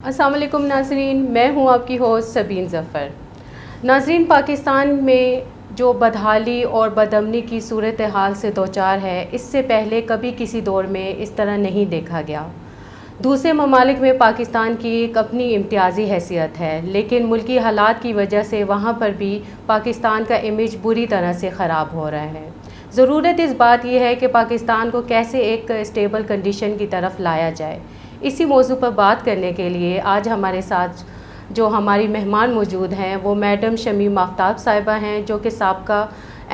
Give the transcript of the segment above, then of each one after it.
السلام علیکم ناظرین، میں ہوں آپ کی ہوسٹ سبین ظفر۔ ناظرین، پاکستان میں جو بدحالی اور بدامنی کی صورتحال سے دوچار ہے، اس سے پہلے کبھی کسی دور میں اس طرح نہیں دیکھا گیا۔ دوسرے ممالک میں پاکستان کی ایک اپنی امتیازی حیثیت ہے، لیکن ملکی حالات کی وجہ سے وہاں پر بھی پاکستان کا امیج بری طرح سے خراب ہو رہا ہے۔ ضرورت اس بات یہ ہے کہ پاکستان کو کیسے ایک اسٹیبل کنڈیشن کی طرف لایا جائے۔ اسی موضوع پر بات کرنے کے لیے آج ہمارے ساتھ جو ہماری مہمان موجود ہیں وہ میڈم شمیم آفتاب صاحبہ ہیں، جو کہ سابقہ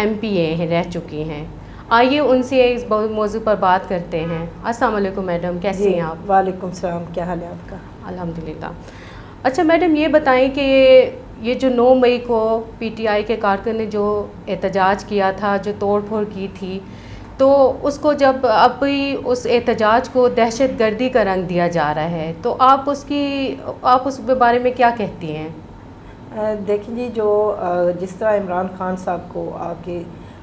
MPA رہ چکی ہیں۔ آئیے ان سے اس موضوع پر بات کرتے ہیں۔ السلام علیکم میڈم، کیسی ہیں آپ؟ وعلیکم السلام، کیا حال ہے آپ کا؟ الحمدللہ۔ اچھا میڈم، یہ بتائیں کہ یہ جو 9 مئی کو PTI کے کارکن نے جو احتجاج کیا تھا، جو توڑ پھوڑ کی تھی، تو اس کو جب اب بھی اس احتجاج کو دہشت گردی کا رنگ دیا جا رہا ہے، تو آپ اس کے بارے میں کیا کہتی ہیں؟ دیکھیں جی، جس طرح عمران خان صاحب کو آ کے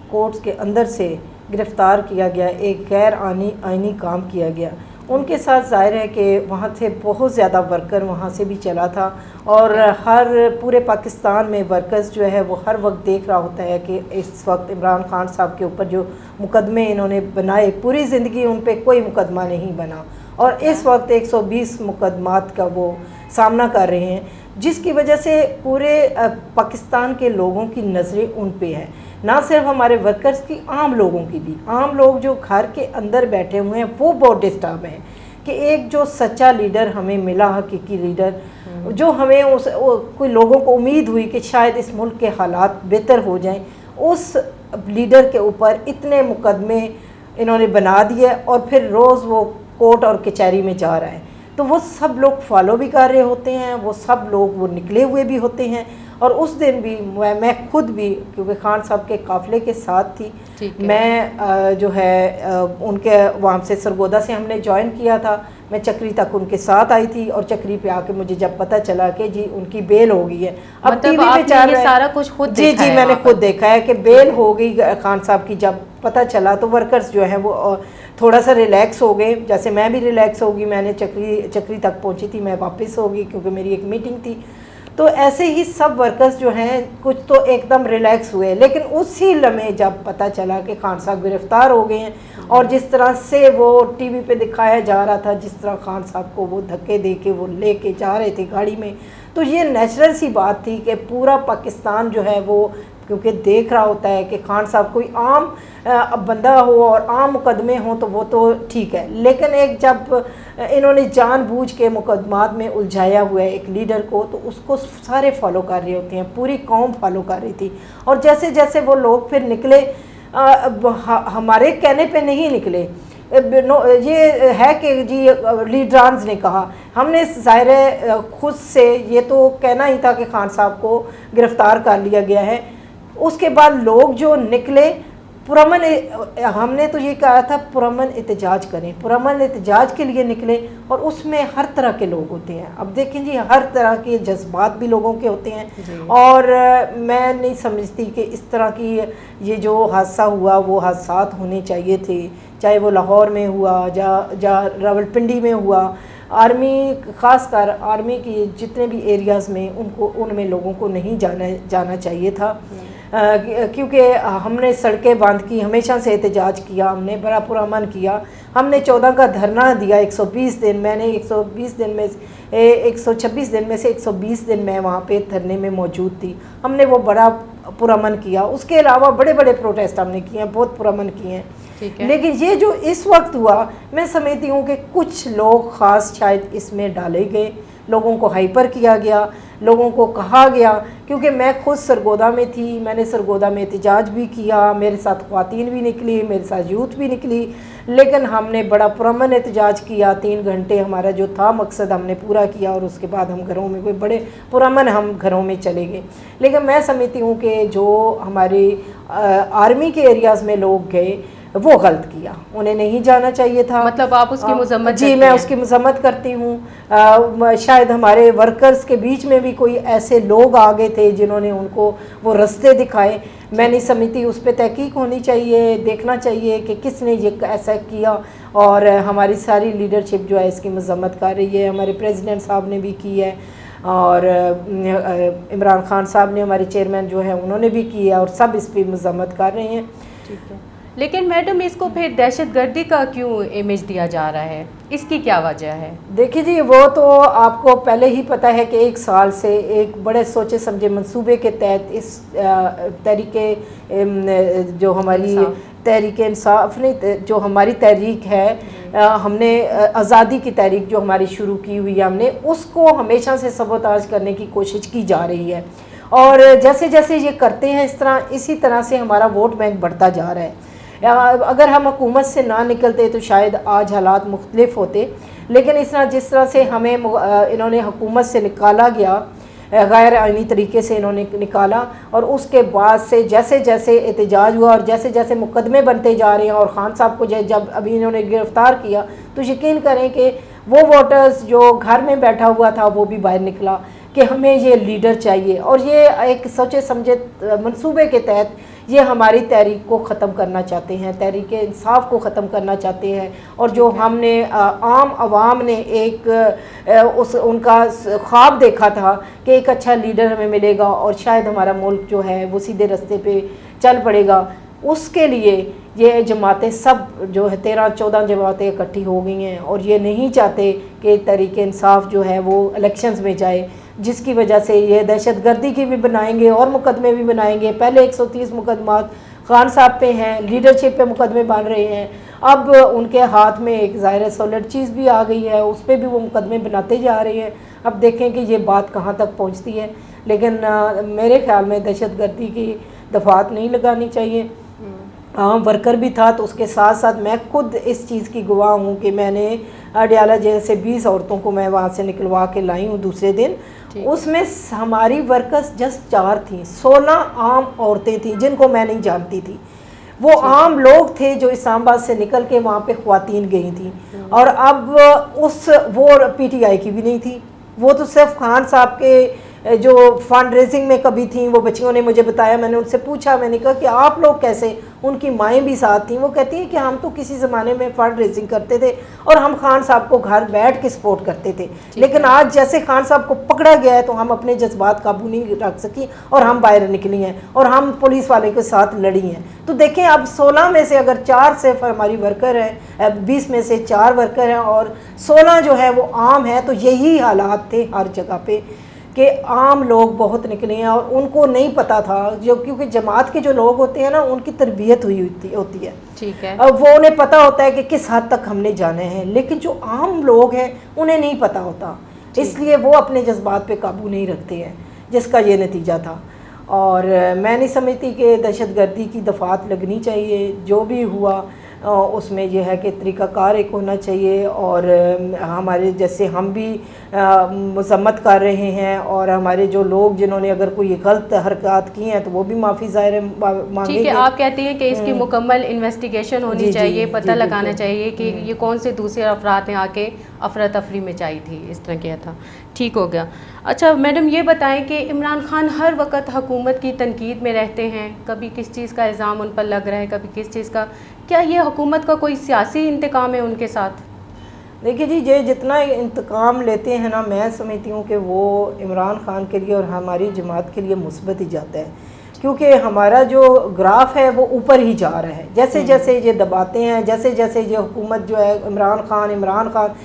کورٹس کے اندر سے گرفتار کیا گیا، ایک غیر آئینی کام کیا گیا، ان کے ساتھ ظاہر ہے کہ وہاں سے بہت زیادہ ورکر وہاں سے بھی چلا تھا، اور ہر پورے پاکستان میں ورکرز جو ہے وہ ہر وقت دیکھ رہا ہوتا ہے کہ اس وقت عمران خان صاحب کے اوپر جو مقدمے انہوں نے بنائے، پوری زندگی ان پہ کوئی مقدمہ نہیں بنا، اور اس وقت 120 مقدمات کا وہ سامنا کر رہے ہیں، جس کی وجہ سے پورے پاکستان کے لوگوں کی نظریں ان پہ ہیں، نہ صرف ہمارے ورکرز کی، عام لوگوں کی بھی۔ عام لوگ جو گھر کے اندر بیٹھے ہوئے ہیں وہ بہت ڈسٹرب ہیں کہ ایک جو سچا لیڈر ہمیں ملا، حقیقی لیڈر، جو ہمیں کوئی لوگوں کو امید ہوئی کہ شاید اس ملک کے حالات بہتر ہو جائیں، اس لیڈر کے اوپر اتنے مقدمے انہوں نے بنا دیے، اور پھر روز وہ کورٹ اور کچہری میں جا رہا ہے، تو وہ سب لوگ فالو بھی کر رہے ہوتے ہیں، وہ سب لوگ وہ نکلے ہوئے بھی ہوتے ہیں، اور اس دن بھی میں خود بھی، کیونکہ خان صاحب کے قافلے کے ساتھ تھی، میں جو ہے ان کے وہاں سے سرگودا سے ہم نے جوائن کیا تھا، میں چکری تک ان کے ساتھ آئی تھی، اور چکری پہ آ کے مجھے جب پتہ چلا کہ جی ان کی بیل ہو گئی ہے، اب ٹی وی پہ چل رہا ہے، سارا کچھ خود دیکھا ہے؟ جی میں نے خود دیکھا ہے کہ بیل ہو گئی خان صاحب کی۔ جب پتہ چلا تو ورکرز جو ہیں وہ تھوڑا سا ریلیکس ہو گئے، جیسے میں بھی ریلیکس ہوگی، میں نے چکری تک پہنچی تھی، میں واپس ہوگی کیونکہ میری ایک میٹنگ تھی، تو ایسے ہی سب ورکرز جو ہیں کچھ تو ایک دم ریلیکس ہوئے، لیکن اسی لمحے جب پتہ چلا کہ خان صاحب گرفتار ہو گئے ہیں، اور جس طرح سے وہ ٹی وی پہ دکھایا جا رہا تھا، جس طرح خان صاحب کو وہ دھکے دے کے وہ لے کے جا رہے تھے گاڑی میں، تو یہ نیچرل سی بات تھی کہ پورا پاکستان جو ہے وہ کیونکہ دیکھ رہا ہوتا ہے کہ خان صاحب کوئی عام بندہ ہو اور عام مقدمے ہوں تو وہ تو ٹھیک ہے، لیکن ایک جب انہوں نے جان بوجھ کے مقدمات میں الجھایا ہوا ہے ایک لیڈر کو، تو اس کو سارے فالو کر رہے ہوتے ہیں، پوری قوم فالو کر رہی تھی، اور جیسے جیسے وہ لوگ پھر نکلے، ہمارے کہنے پہ نہیں نکلے، یہ ہے کہ جی لیڈرانز نے کہا، ہم نے ظاہر ہے خود سے یہ تو کہنا ہی تھا کہ خان صاحب کو گرفتار کر لیا گیا ہے، اس کے بعد لوگ جو نکلے پرامن، ہم نے تو یہ کہا تھا پرامن احتجاج کریں، پرامن احتجاج کے لیے نکلے، اور اس میں ہر طرح کے لوگ ہوتے ہیں، اب دیکھیں جی ہر طرح کے جذبات بھی لوگوں کے ہوتے ہیں، اور میں نہیں سمجھتی کہ اس طرح کی یہ جو حادثہ ہوا وہ حادثات ہونے چاہیے تھے، چاہے وہ لاہور میں ہوا، جا راولپنڈی میں ہوا، آرمی خاص کر آرمی کی جتنے بھی ایریاز میں ان میں لوگوں کو نہیں جانا چاہیے تھا، کیونکہ ہم نے سڑکیں بند کی، ہمیشہ سے احتجاج کیا، ہم نے بڑا پرامن کیا، ہم نے 14 کا دھرنا دیا 120 دن، میں نے 120 دن میں 126 دن میں سے 120 دن میں وہاں پہ دھرنے میں موجود تھی، ہم نے وہ بڑا پرامن کیا، اس کے علاوہ بڑے بڑے پروٹیسٹ ہم نے کیے ہیں، بہت پرامن کیے ہیں، لیکن یہ جو اس وقت ہوا، میں سمجھتی ہوں کہ کچھ لوگ خاص شاید اس میں ڈالے گئے، لوگوں کو ہائپر کیا گیا، لوگوں کو کہا گیا، کیونکہ میں خود سرگودا میں تھی، میں نے سرگودا میں احتجاج بھی کیا، میرے ساتھ خواتین بھی نکلی، میرے ساتھ یوتھ بھی نکلی، لیکن ہم نے بڑا پرامن احتجاج کیا، 3 گھنٹے ہمارا جو تھا مقصد ہم نے پورا کیا، اور اس کے بعد ہم گھروں میں کوئی بڑے پرامن ہم گھروں میں چلے گئے، لیکن میں سمجھتی ہوں کہ جو ہماری آرمی کے ایریاز میں لوگ گئے، وہ غلط کیا، انہیں نہیں جانا چاہیے تھا. مطلب آپ اس کی مذمت جی میں اس کی مذمت کرتی ہوں. شاید ہمارے ورکرز کے بیچ میں بھی کوئی ایسے لوگ آگے تھے جنہوں نے ان کو وہ رستے دکھائے. میں نہیں سمجھتی، اس پہ تحقیق ہونی چاہیے، دیکھنا چاہیے کہ کس نے یہ ایسا کیا. اور ہماری ساری لیڈرشپ جو ہے اس کی مذمت کر رہی ہے. ہمارے پریزیڈنٹ صاحب نے بھی کی ہے، اور عمران خان صاحب نے، ہمارے چیئرمین جو ہیں، انہوں نے بھی کی ہے، اور سب اس پہ مذمت کر رہے ہیں. ٹھیک ہے، لیکن میڈم اس کو پھر دہشت گردی کا کیوں امیج دیا جا رہا ہے؟ اس کی کیا وجہ ہے؟ دیکھیے جی، وہ تو آپ کو پہلے ہی پتہ ہے کہ 1 سال سے ایک بڑے سوچے سمجھے منصوبے کے تحت اس تحریک جو ہماری تحریک انصاف نہیں، جو ہماری تحریک ہے، ہم نے آزادی کی تحریک جو ہماری شروع کی ہوئی ہے، ہم نے اس کو ہمیشہ سے سبوتاژ کرنے کی کوشش کی جا رہی ہے. اور جیسے جیسے یہ کرتے ہیں اسی طرح سے ہمارا ووٹ بینک بڑھتا جا رہا ہے. اگر ہم حکومت سے نہ نکلتے تو شاید آج حالات مختلف ہوتے، لیکن جس طرح سے ہمیں انہوں نے حکومت سے نکالا گیا، غیر آئینی طریقے سے انہوں نے نکالا، اور اس کے بعد سے جیسے جیسے احتجاج ہوا اور جیسے جیسے مقدمے بنتے جا رہے ہیں، اور خان صاحب کو جب ابھی انہوں نے گرفتار کیا تو یقین کریں کہ وہ ووٹرز جو گھر میں بیٹھا ہوا تھا وہ بھی باہر نکلا کہ ہمیں یہ لیڈر چاہیے. اور یہ ایک سوچے سمجھے منصوبے کے تحت یہ ہماری تحریک کو ختم کرنا چاہتے ہیں، تحریک انصاف کو ختم کرنا چاہتے ہیں. اور جو ہم نے عام عوام نے ایک ان کا خواب دیکھا تھا کہ ایک اچھا لیڈر ہمیں ملے گا اور شاید ہمارا ملک جو ہے وہ سیدھے رستے پہ چل پڑے گا، اس کے لیے یہ جماعتیں سب جو ہے 13-14 جماعتیں اکٹھی ہو گئی ہیں، اور یہ نہیں چاہتے کہ تحریک انصاف جو ہے وہ الیکشنز میں جائے، جس کی وجہ سے یہ دہشت گردی کی بھی بنائیں گے اور مقدمے بھی بنائیں گے. پہلے 130 مقدمات خان صاحب پہ ہیں، لیڈرشپ پہ مقدمے بن رہے ہیں. اب ان کے ہاتھ میں ایک ظاہر سولڈ چیز بھی آ گئی ہے، اس پہ بھی وہ مقدمے بناتے جا رہے ہیں. اب دیکھیں کہ یہ بات کہاں تک پہنچتی ہے، لیکن میرے خیال میں دہشت گردی کی دفعات نہیں لگانی چاہیے. عام ورکر بھی تھا تو اس کے ساتھ ساتھ میں خود اس چیز کی گواہ ہوں کہ میں نے اڈیالہ جیل سے 20 عورتوں کو میں وہاں سے نکلوا کے لائی ہوں دوسرے دن. اس میں ہماری ورکرز جسٹ 4 تھیں، 16 عام عورتیں تھیں جن کو میں نہیں جانتی تھی. وہ عام لوگ تھے جو اسلام آباد سے نکل کے وہاں پہ خواتین گئی تھیں. اور اب وہ پی ٹی آئی کی بھی نہیں تھی، وہ تو صرف خان صاحب کے جو فنڈ ریزنگ میں کبھی تھیں. وہ بچیوں نے مجھے بتایا، میں نے ان سے پوچھا، میں نے کہا کہ آپ لوگ کیسے؟ ان کی مائیں بھی ساتھ تھیں. وہ کہتی ہیں کہ ہم تو کسی زمانے میں فنڈ ریزنگ کرتے تھے اور ہم خان صاحب کو گھر بیٹھ کے سپورٹ کرتے تھے، لیکن آج جیسے خان صاحب کو پکڑا گیا ہے تو ہم اپنے جذبات قابو نہیں رکھ سکی اور ہم باہر نکلی ہیں اور ہم پولیس والے کے ساتھ لڑی ہیں. تو دیکھیں اب 16 میں سے اگر 4 صرف ہماری ورکر ہیں، 20 میں سے 4 ورکر ہیں اور 16 جو ہے وہ عام ہیں، تو یہی حالات تھے ہر جگہ پہ کہ عام لوگ بہت نکلے ہیں. اور ان کو نہیں پتا تھا، کیونکہ جماعت کے جو لوگ ہوتے ہیں نا ان کی تربیت ہوئی ہوتی ہے، ٹھیک ہے، وہ انہیں پتا ہوتا ہے کہ کس حد تک ہم نے جانا ہے. لیکن جو عام لوگ ہیں انہیں نہیں پتا ہوتا، اس لیے وہ اپنے جذبات پہ قابو نہیں رکھتے ہیں، جس کا یہ نتیجہ تھا. اور میں نہیں سمجھتی کہ دہشت گردی کی دفعات لگنی چاہیے. جو بھی ہوا اس میں یہ ہے کہ طریقہ کار ایک ہونا چاہیے. اور ہمارے جیسے ہم بھی مذمت کر رہے ہیں، اور ہمارے جو لوگ جنہوں نے اگر کوئی غلط حرکات کی ہیں تو وہ بھی معافی ظاہر مانگیں گے. ٹھیک ہے، آپ کہتے ہیں کہ اس کی مکمل انویسٹیگیشن ہونی چاہیے، پتہ لگانا چاہیے کہ یہ کون سے دوسرے افراد نے آ کے افراتفری میں چاہی تھی، اس طرح کیا تھا. ٹھیک ہو گیا. اچھا میڈم یہ بتائیں کہ عمران خان ہر وقت حکومت کی تنقید میں رہتے ہیں، کبھی کس چیز کا الزام ان پر لگ رہا ہے، کبھی کس چیز کا. کیا یہ حکومت کا کوئی سیاسی انتقام ہے ان کے ساتھ؟ دیکھیے جی، یہ جتنا انتقام لیتے ہیں نا، میں سمجھتی ہوں کہ وہ عمران خان کے لیے اور ہماری جماعت کے لیے مثبت ہی جاتا ہے، کیونکہ ہمارا جو گراف ہے وہ اوپر ہی جا رہا ہے. جیسے جیسے یہ دباتے ہیں، جیسے جیسے یہ حکومت جو ہے Imran Khan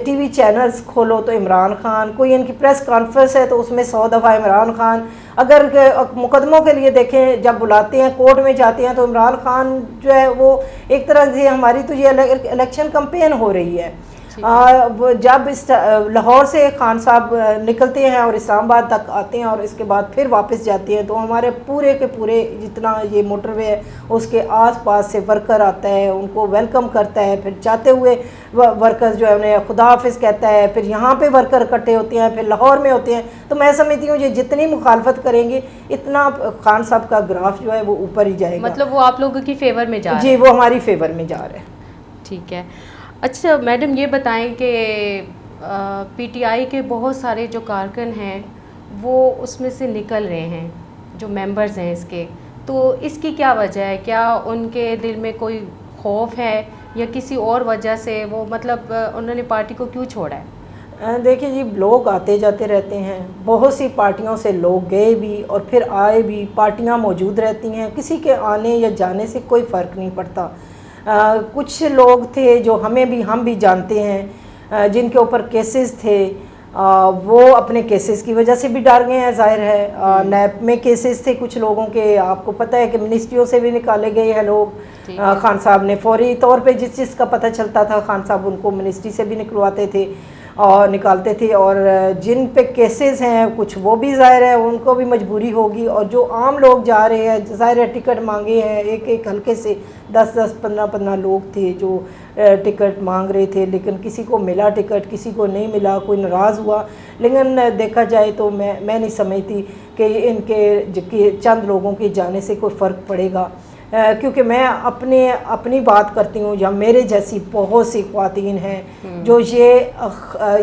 T V channels کھولو تو عمران خان، کوئی ان کی پریس کانفرنس ہے تو اس میں 100 دفعہ عمران خان. اگر مقدموں کے لیے دیکھیں، جب بلاتے ہیں کورٹ میں جاتے ہیں تو عمران خان جو ہے وہ ایک طرح سے ہماری تو یہ الیکشن کمپین ہو رہی ہے. جب لاہور سے خان صاحب نکلتے ہیں اور اسلام آباد تک آتے ہیں اور اس کے بعد پھر واپس جاتے ہیں تو ہمارے پورے کے پورے جتنا یہ موٹر وے ہے اس کے آس پاس سے ورکر آتا ہے، ان کو ویلکم کرتا ہے، پھر جاتے ہوئے ورکرز جو ہے انہیں خدا حافظ کہتا ہے، پھر یہاں پہ ورکر اکٹھے ہوتے ہیں، پھر لاہور میں ہوتے ہیں. تو میں سمجھتی ہوں یہ جتنی مخالفت کریں گے اتنا خان صاحب کا گراف جو ہے وہ اوپر ہی جائے گا. مطلب وہ آپ لوگوں کی فیور میں جا رہا ہے؟ جی وہ ہماری فیور میں جا رہا ہے. ٹھیک ہے. اچھا میڈم یہ بتائیں کہ پی ٹی آئی کے بہت سارے جو کارکن ہیں وہ اس میں سے نکل رہے ہیں، جو ممبرز ہیں اس کے، تو اس کی کیا وجہ ہے؟ کیا ان کے دل میں کوئی خوف ہے یا کسی اور وجہ سے وہ مطلب انہوں نے پارٹی کو کیوں چھوڑا ہے؟ دیکھیں جی لوگ آتے جاتے رہتے ہیں، بہت سی پارٹیوں سے لوگ گئے بھی اور پھر آئے بھی، پارٹیاں موجود رہتی ہیں، کسی کے آنے یا جانے سے کوئی فرق نہیں پڑتا. کچھ لوگ تھے جو ہم بھی جانتے ہیں جن کے اوپر کیسز تھے، وہ اپنے کیسز کی وجہ سے بھی ڈر گئے ہیں، ظاہر ہے. نیب میں کیسز تھے کچھ لوگوں کے، آپ کو پتہ ہے کہ منسٹریوں سے بھی نکالے گئے ہیں لوگ. خان صاحب نے فوری طور پہ جس کا پتہ چلتا تھا خان صاحب ان کو منسٹری سے بھی نکلواتے تھے اور نکالتے تھے. اور جن پہ کیسز ہیں کچھ وہ بھی ظاہر ہے ان کو بھی مجبوری ہوگی، اور جو عام لوگ جا رہے ہیں ظاہر ہے ٹکٹ مانگے ہیں، ایک حلقے سے 10 15 لوگ تھے جو ٹکٹ مانگ رہے تھے، لیکن کسی کو ملا ٹکٹ، کسی کو نہیں ملا، کوئی ناراض ہوا. لیکن دیکھا جائے تو میں نہیں سمجھتی کہ ان کے چند لوگوں کے جانے سے کوئی فرق پڑے گا، کیونکہ میں اپنی بات کرتی ہوں، یا میرے جیسی بہت سی خواتین ہیں جو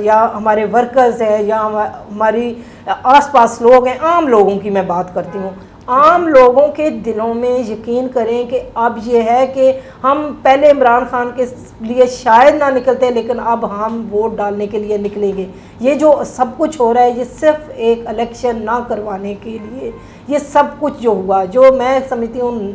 یا ہمارے ورکرز ہیں یا ہماری آس پاس لوگ ہیں، عام لوگوں کی میں بات کرتی ہوں. عام لوگوں کے دلوں میں یقین کریں کہ اب یہ ہے کہ ہم پہلے عمران خان کے لیے شاید نہ نکلتے لیکن اب ہم ووٹ ڈالنے کے لیے نکلیں گے. یہ جو سب کچھ ہو رہا ہے یہ صرف ایک الیکشن نہ کروانے کے لیے، یہ سب کچھ جو ہوا، جو میں سمجھتی ہوں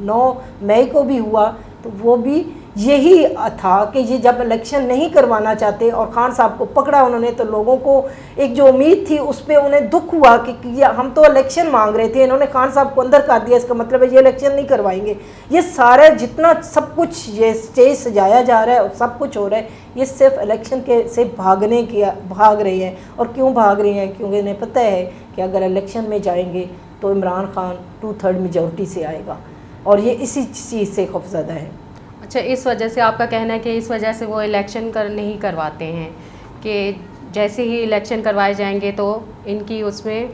9 مئی کو بھی ہوا، تو وہ بھی یہی تھا کہ یہ جب الیکشن نہیں کروانا چاہتے اور خان صاحب کو پکڑا انہوں نے، تو لوگوں کو ایک جو امید تھی اس پہ انہیں دکھ ہوا کہ ہم تو الیکشن مانگ رہے تھے، انہوں نے خان صاحب کو اندر کر دیا، اس کا مطلب ہے یہ الیکشن نہیں کروائیں گے. یہ سارا جتنا سب کچھ یہ اسٹیج سجایا جا رہا ہے اور سب کچھ ہو رہا ہے یہ صرف الیکشن سے بھاگ رہے ہیں. اور کیوں بھاگ رہے ہیں؟ کیونکہ انہیں پتہ ہے کہ اگر الیکشن میں جائیں گے تو عمران خان 2/3 میجورٹی سے آئے گا، اور یہ اسی چیز سے خوفزدہ ہے. اچھا اس وجہ سے آپ کا کہنا ہے کہ اس وجہ سے وہ الیکشن نہیں کرواتے ہیں کہ جیسے ہی الیکشن کروائے جائیں گے تو ان کی اس میں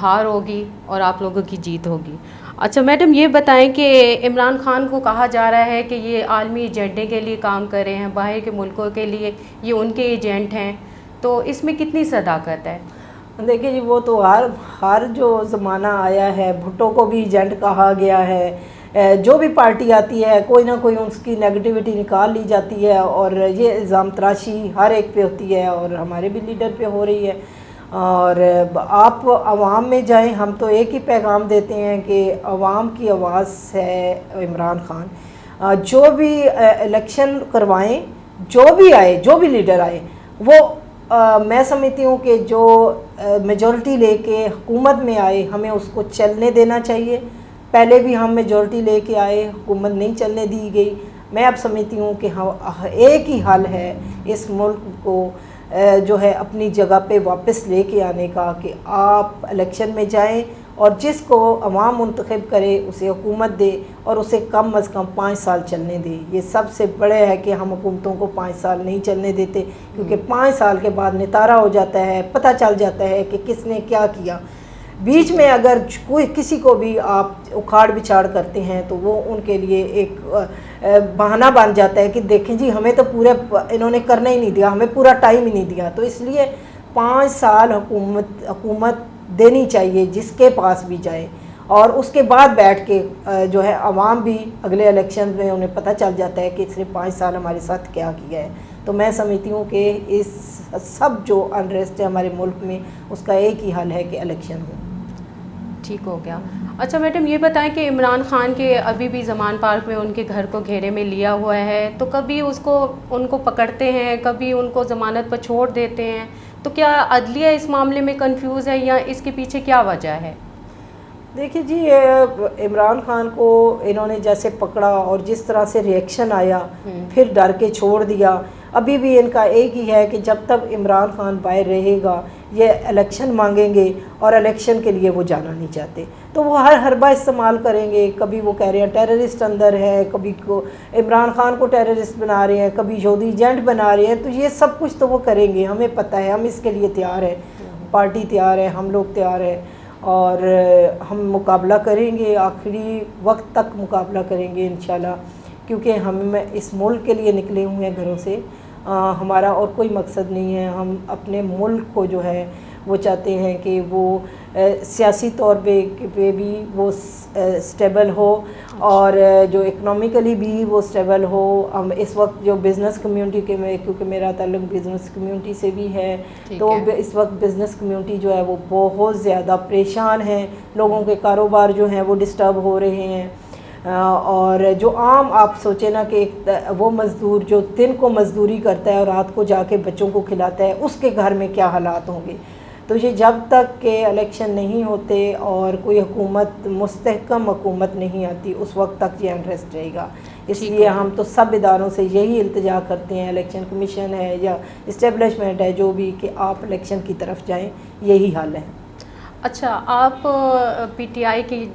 ہار ہوگی اور آپ لوگوں کی جیت ہوگی. اچھا میڈم یہ بتائیں کہ عمران خان کو کہا جا رہا ہے کہ یہ عالمی ایجنڈے کے لیے کام کر رہے ہیں، باہر کے ملکوں کے لیے یہ ان کے ایجنٹ ہیں، تو اس میں کتنی صداقت ہے؟ دیکھیے جی وہ تو ہر جو زمانہ آیا ہے بھٹو کو بھی ایجنٹ کہا گیا ہے، جو بھی پارٹی آتی ہے کوئی نہ کوئی اس کی نیگیٹیوٹی نکال لی جاتی ہے، اور یہ الزام تراشی ہر ایک پہ ہوتی ہے اور ہمارے بھی لیڈر پہ ہو رہی ہے. اور آپ عوام میں جائیں، ہم تو ایک ہی پیغام دیتے ہیں کہ عوام کی آواز ہے عمران خان. جو بھی الیکشن کروائیں، جو بھی آئے، جو بھی لیڈر آئے، وہ میں سمجھتی ہوں کہ جو میجورٹی لے کے حکومت میں آئے ہمیں اس کو چلنے دینا چاہیے. پہلے بھی ہم میجورٹی لے کے آئے، حکومت نہیں چلنے دی گئی. میں اب سمجھتی ہوں کہ ایک ہی حل ہے اس ملک کو جو ہے اپنی جگہ پہ واپس لے کے آنے کا، کہ آپ الیکشن میں جائیں اور جس کو عوام منتخب کرے اسے حکومت دے، اور اسے کم از کم 5 سال چلنے دے. یہ سب سے بڑے ہے کہ ہم حکومتوں کو 5 سال نہیں چلنے دیتے، کیونکہ 5 سال کے بعد نتارا ہو جاتا ہے، پتہ چل جاتا ہے کہ کس نے کیا کیا. بیچ میں اگر کسی کو بھی آپ اکھاڑ بچھاڑ کرتے ہیں تو وہ ان کے لیے ایک بہانہ بن جاتا ہے کہ دیکھیں جی ہمیں تو انہوں نے کرنے ہی نہیں دیا، ہمیں پورا ٹائم ہی نہیں دیا. تو اس لیے 5 سال حکومت دینی چاہیے جس کے پاس بھی جائے، اور اس کے بعد بیٹھ کے جو ہے عوام بھی اگلے الیکشن میں انہیں پتہ چل جاتا ہے کہ اس نے 5 سال ہمارے ساتھ کیا کیا ہے. تو میں سمجھتی ہوں کہ اس سب جو انریسٹ ہے ہمارے ملک میں اس کا ایک ہی حل ہے کہ الیکشن ہو. ٹھیک ہو گیا. اچھا میڈم یہ بتائیں کہ عمران خان کے ابھی بھی زمان پارک میں ان کے گھر کو گھیرے میں لیا ہوا ہے، تو کبھی ان کو پکڑتے ہیں، کبھی ان کو ضمانت پر چھوڑ دیتے ہیں، تو کیا عدلیہ اس معاملے میں کنفیوز ہے یا اس کے پیچھے کیا وجہ ہے؟ دیکھیے جی عمران خان کو انہوں نے جیسے پکڑا اور جس طرح سے ریئیکشن آیا، پھر ڈر کے چھوڑ دیا. ابھی بھی ان کا ایک ہی ہے کہ جب تک عمران خان باہر رہے گا یہ الیکشن مانگیں گے اور الیکشن کے لیے وہ جانا نہیں چاہتے، تو وہ ہر حربہ استعمال کریں گے. کبھی وہ کہہ رہے ہیں ٹیررسٹ اندر ہے، کبھی کو عمران خان کو ٹیررسٹ بنا رہے ہیں، کبھی یہودی ایجنٹ بنا رہے ہیں. تو یہ سب کچھ تو وہ کریں گے، ہمیں پتہ ہے، ہم اس کے لیے تیار ہیں، پارٹی تیار ہے، ہم لوگ تیار ہیں، اور ہم مقابلہ کریں گے، آخری وقت تک مقابلہ کریں گے انشاءاللہ، کیونکہ ہم اس ملک کے لیے نکلے ہوئے ہیں گھروں سے. ہمارا اور کوئی مقصد نہیں ہے. ہم اپنے ملک کو جو ہے وہ چاہتے ہیں کہ وہ سیاسی طور پہ بھی وہ سٹیبل ہو، اور جو اکنامیکلی بھی وہ سٹیبل ہو. ہم اس وقت جو بزنس کمیونٹی کے میں، کیونکہ میرا تعلق بزنس کمیونٹی سے بھی ہے، تو اس وقت بزنس کمیونٹی جو ہے وہ بہت زیادہ پریشان ہیں. لوگوں کے کاروبار جو ہیں وہ ڈسٹرب ہو رہے ہیں، اور جو عام آپ سوچیں نا کہ وہ مزدور جو دن کو مزدوری کرتا ہے اور رات کو جا کے بچوں کو کھلاتا ہے، اس کے گھر میں کیا حالات ہوں گے. تو یہ جب تک کہ الیکشن نہیں ہوتے اور کوئی حکومت مستحکم حکومت نہیں آتی، اس وقت تک یہ انریسٹ رہے گا. اس لیے ہم تو سب اداروں سے یہی التجا کرتے ہیں، الیکشن کمیشن ہے یا اسٹیبلشمنٹ ہے جو بھی، کہ آپ الیکشن کی طرف جائیں. یہی حال ہے. اچھا، آپ پی ٹی آئی کی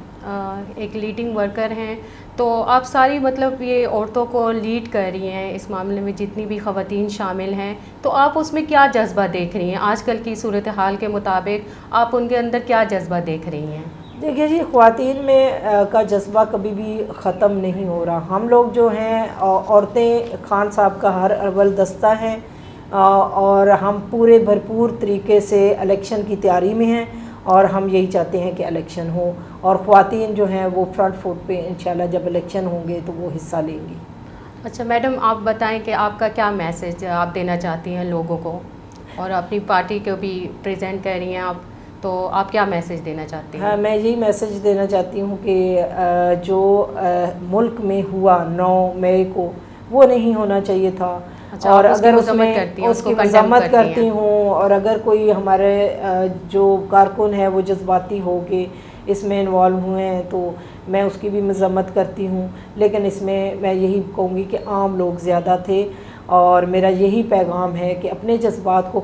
ایک لیڈنگ ورکر ہیں، تو آپ ساری مطلب یہ عورتوں کو لیڈ کر رہی ہیں اس معاملے میں، جتنی بھی خواتین شامل ہیں، تو آپ اس میں کیا جذبہ دیکھ رہی ہیں؟ آج کل کی صورتحال کے مطابق آپ ان کے اندر کیا جذبہ دیکھ رہی ہیں؟ دیکھیے جی، خواتین میں کا جذبہ کبھی بھی ختم نہیں ہو رہا. ہم لوگ جو ہیں عورتیں خان صاحب کا ہر اول دستہ ہیں، اور ہم پورے بھرپور طریقے سے الیکشن کی تیاری میں ہیں، اور ہم یہی چاہتے ہیں کہ الیکشن ہو، اور خواتین جو ہیں وہ فرنٹ فوٹ پہ انشاءاللہ جب الیکشن ہوں گے تو وہ حصہ لیں گی. اچھا میڈم، آپ بتائیں کہ آپ کا کیا میسج آپ دینا چاہتی ہیں لوگوں کو، اور اپنی پارٹی کو بھی پریزنٹ کر رہی ہیں آپ، تو آپ کیا میسج دینا چاہتی ہیں؟ ہاں، میں یہی میسج دینا چاہتی ہوں کہ جو ملک میں ہوا 9 مئی کو، وہ نہیں ہونا چاہیے تھا. اور اگر اس میں اس کی مذمت کرتی ہوں، اور اگر کوئی ہمارے جو کارکن ہے وہ جذباتی ہو کے اس میں انوالو ہوئے ہیں تو میں اس کی بھی مذمت کرتی ہوں. لیکن اس میں میں یہی کہوں گی کہ عام لوگ زیادہ تھے، اور میرا یہی پیغام ہے کہ اپنے جذبات کو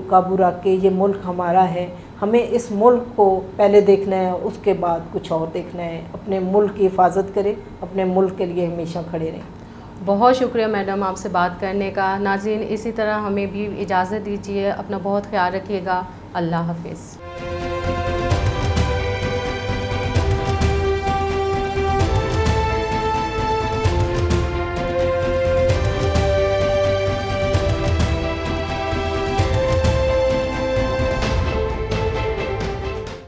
قابو رکھ کے، یہ ملک ہمارا ہے، ہمیں اس ملک کو پہلے دیکھنا ہے، اس کے بعد کچھ اور دیکھنا ہے. اپنے ملک کی حفاظت کریں، اپنے ملک کے لیے ہمیشہ کھڑے رہیں. بہت شکریہ میڈم آپ سے بات کرنے کا. ناظرین، اسی طرح ہمیں بھی اجازت دیجیے. اپنا بہت خیال رکھیے گا. اللہ حافظ.